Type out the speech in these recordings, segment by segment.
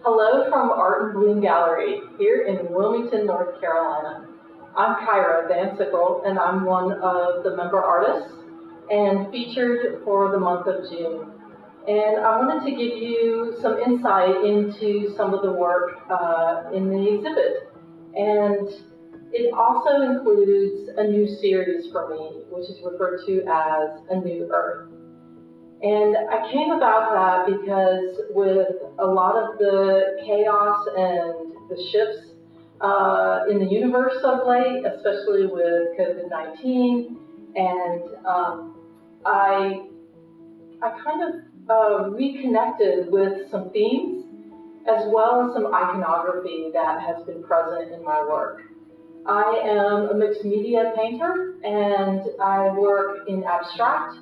Hello from Art and Bloom Gallery here in Wilmington, North Carolina. I'm Kirah Van Sickle, and I'm one of the member artists and featured for the month of June. And I wanted to give you some insight into some of the work in the exhibit. And it also includes a new series for me, which is referred to as A New Earth. And I came about that because with a lot of the chaos and the shifts in the universe of late, especially with COVID-19, and I kind of reconnected with some themes as well as some iconography that has been present in my work. I am a mixed media painter, and I work in abstract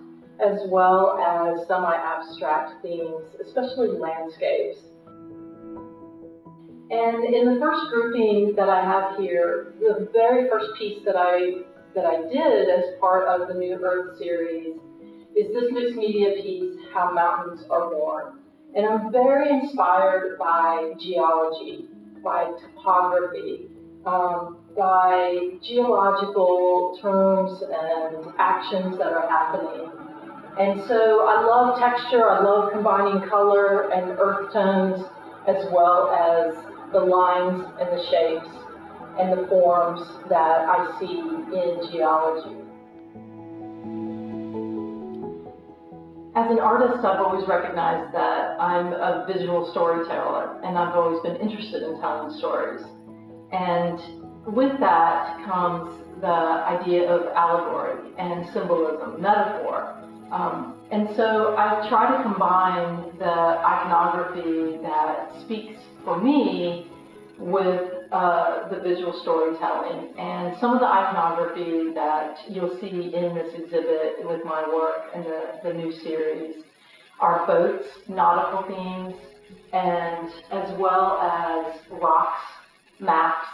as well as semi-abstract themes, especially landscapes. And in the first grouping that I have here, the very first piece that I did as part of the New Earth series is this mixed media piece, How Mountains Are Born. And I'm very inspired by geology, by topography, by geological terms and actions that are happening. And so I love texture, I love combining color and earth tones, as well as the lines and the shapes and the forms that I see in geology. As an artist, I've always recognized that I'm a visual storyteller, and I've always been interested in telling stories. And with that comes the idea of allegory and symbolism, metaphor. And so I try to combine the iconography that speaks for me with the visual storytelling. And some of the iconography that you'll see in this exhibit with my work and the new series are boats, nautical themes, and as well as rocks, maps,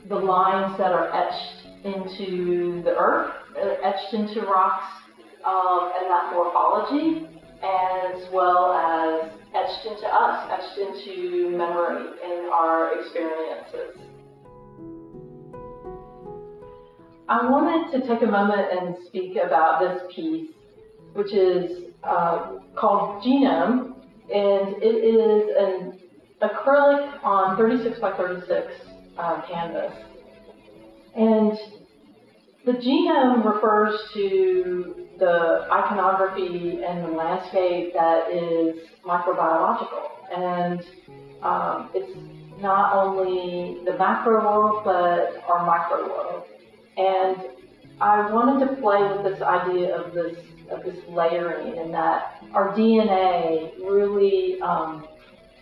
the lines that are etched into the earth, etched into rocks, and that morphology, as well as etched into us, etched into memory in our experiences. I wanted to take a moment and speak about this piece, which is called Genome, and it is an acrylic on 36 by 36 canvas. And the genome refers to the iconography and the landscape that is microbiological. And it's not only the macro world, but our micro world. And I wanted to play with this idea of this layering, and that our DNA really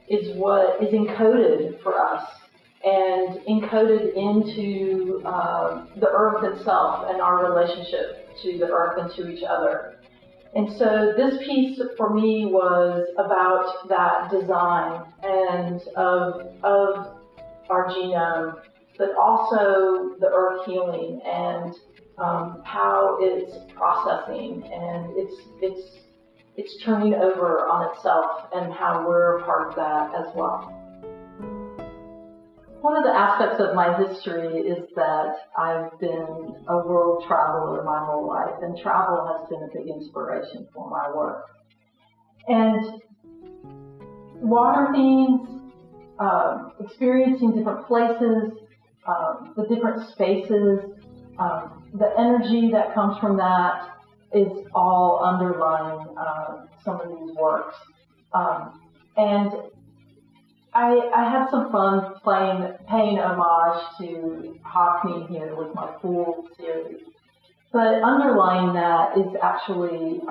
is what is encoded for us and encoded into the earth itself and our relationship to the earth and to each other. And so this piece for me was about that design and of our genome, but also the earth healing and how it's processing and it's turning over on itself, and how we're a part of that as well. One of the aspects of my history is that I've been a world traveler my whole life, and travel has been a big inspiration for my work. And water themes, experiencing different places, the different spaces, the energy that comes from that is all underlying some of these works. And I had some fun paying homage to Hockney here with my Pool series. But underlying that is actually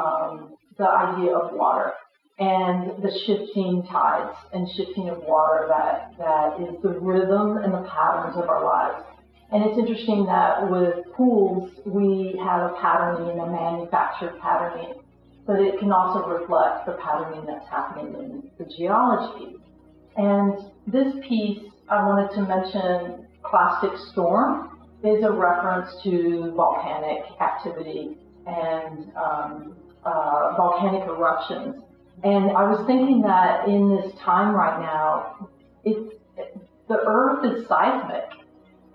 the idea of water and the shifting tides and shifting of water that is the rhythm and the patterns of our lives. And it's interesting that with pools, we have a patterning, a manufactured patterning, but it can also reflect the patterning that's happening in the geology. And this piece, I wanted to mention Clastic Storm is a reference to volcanic activity and volcanic eruptions And I was thinking that in this time right now, the Earth is seismic,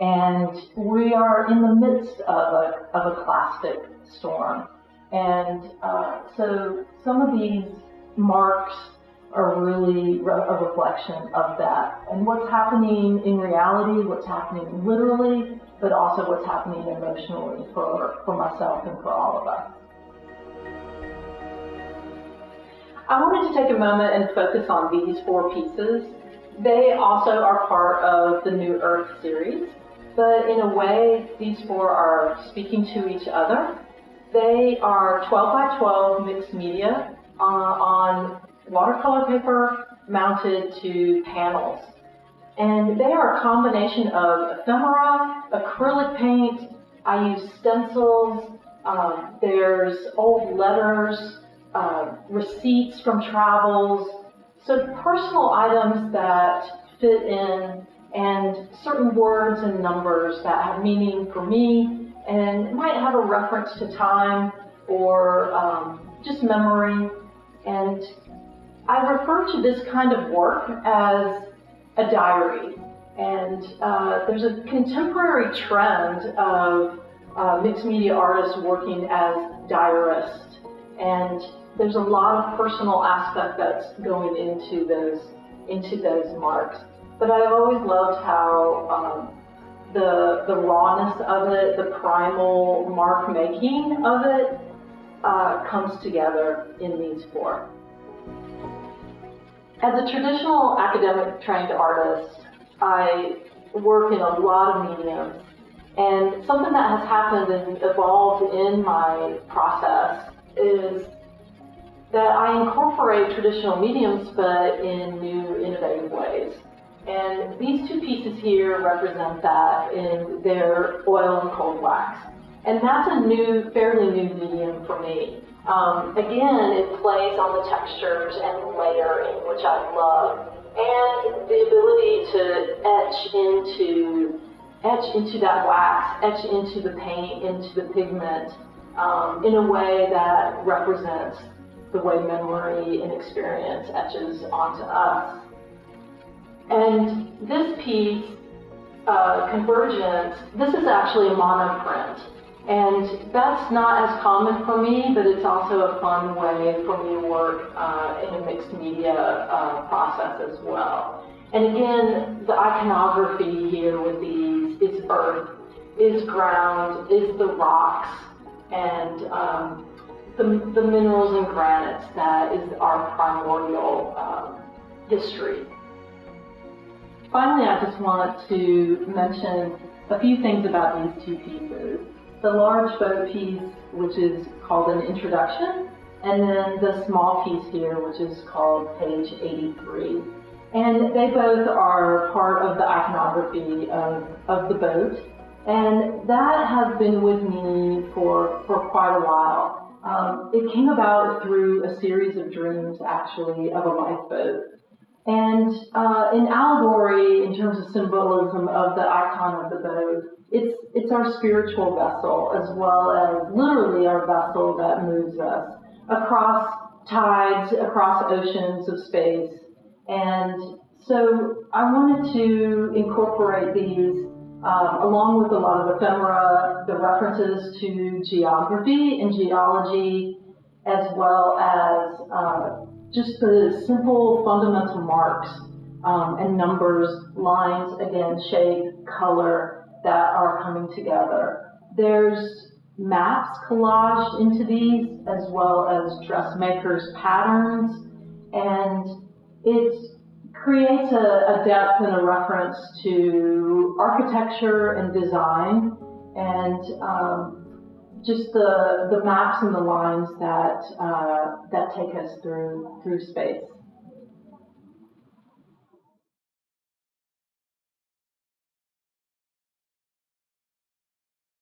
and we are in the midst of a clastic storm. And so some of these marks are really a reflection of that. And what's happening in reality, what's happening literally, but also what's happening emotionally for myself and for all of us. I wanted to take a moment and focus on these 4 pieces. They also are part of the New Earth series, but in a way, these 4 are speaking to each other. They are 12 by 12 mixed media on watercolor paper mounted to panels. And they are a combination of ephemera, acrylic paint, I use stencils, there's old letters, receipts from travels, so personal items that fit in, and certain words and numbers that have meaning for me and might have a reference to time or just memory. And I refer to this kind of work as a diary. And there's a contemporary trend of mixed media artists working as diarists. And there's a lot of personal aspect that's going into those marks. But I've always loved how the rawness of it, the primal mark making of it, comes together in these 4. As a traditional academic trained artist, I work in a lot of mediums, and something that has happened and evolved in my process is that I incorporate traditional mediums but in new, innovative ways. And these 2 pieces here represent that in their oil and cold wax. And that's a fairly new medium for me. Again, it plays on the textures and layering, which I love, and the ability to etch into that wax, etch into the paint, into the pigment, in a way that represents the way memory and experience etches onto us. And this piece, Convergence, this is actually a monoprint. And that's not as common for me, but it's also a fun way for me to work in a mixed media process as well. And again, the iconography here with these is earth, is ground, is the rocks, and the minerals and granites that is our primordial history. Finally, I just want to mention a few things about these 2 pieces. The large boat piece, which is called an introduction, and then the small piece here, which is called page 83. And they both are part of the iconography of the boat, and that has been with me for quite a while. It came about through a series of dreams, actually, of a lifeboat. And in allegory, in terms of symbolism of the icon of the boat, it's our spiritual vessel, as well as literally our vessel that moves us across tides, across oceans of space. And so I wanted to incorporate these, along with a lot of ephemera, the references to geography and geology, as well as just the simple fundamental marks and numbers, lines, again, shape, color, that are coming together. There's maps collaged into these, as well as dressmakers' patterns, and it creates a depth and a reference to architecture and design, and just the maps and the lines that take us through space.